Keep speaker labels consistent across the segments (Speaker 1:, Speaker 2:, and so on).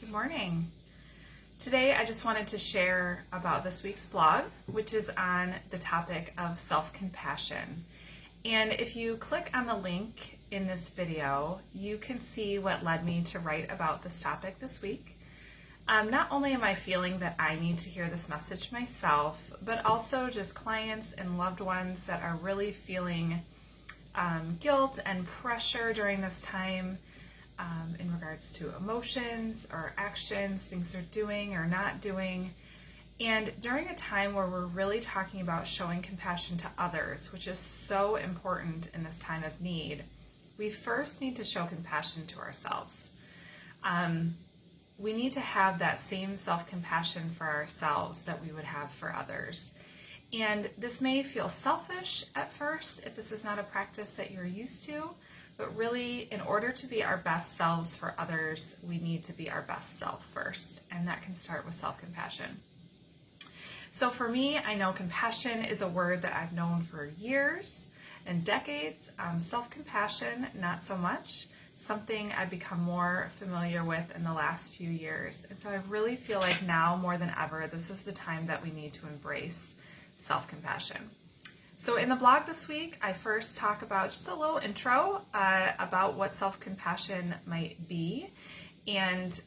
Speaker 1: Good morning. Today I just wanted to share about this week's blog, which is on the topic of self-compassion. And if you click on the link in this video, you can see what led me to write about this topic this week. Not only am I feeling that I need to hear this message myself, but also just clients and loved ones that are really feeling guilt and pressure during this time in regards to emotions or actions, things they're doing or not doing. And during a time where we're really talking about showing compassion to others, which is so important in this time of need, we first need to show compassion to ourselves. We need to have that same self-compassion for ourselves that we would have for others. And this may feel selfish at first if this is not a practice that you're used to, but really, in order to be our best selves for others, we need to be our best self first, and that can start with self-compassion. So for me, I know compassion is a word that I've known for years and decades. Self-compassion, not so much. Something I've become more familiar with in the last few years. And so I really feel like now more than ever, this is the time that we need to embrace self-compassion. So in the blog this week, I first talk about just a little intro about what self-compassion might be and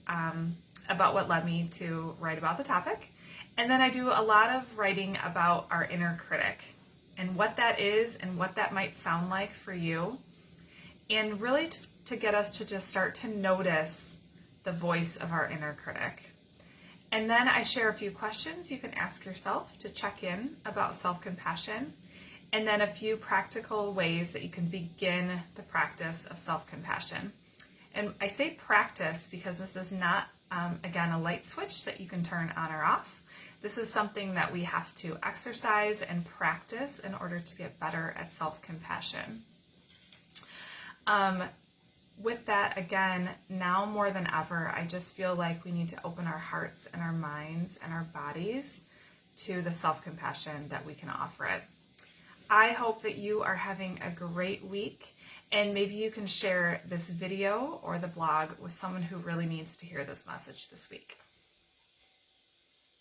Speaker 1: about what led me to write about the topic. And then I do a lot of writing about our inner critic and what that is and what that might sound like for you. And really to get us to just start to notice the voice of our inner critic. And then I share a few questions you can ask yourself to check in about self-compassion. And then a few practical ways that you can begin the practice of self-compassion. And I say practice because this is not, again, a light switch that you can turn on or off. This is something that we have to exercise and practice in order to get better at self-compassion. With that, again, now more than ever, I just feel like we need to open our hearts and our minds and our bodies to the self-compassion that we can offer it. I hope that you are having a great week, and maybe you can share this video or the blog with someone who really needs to hear this message this week.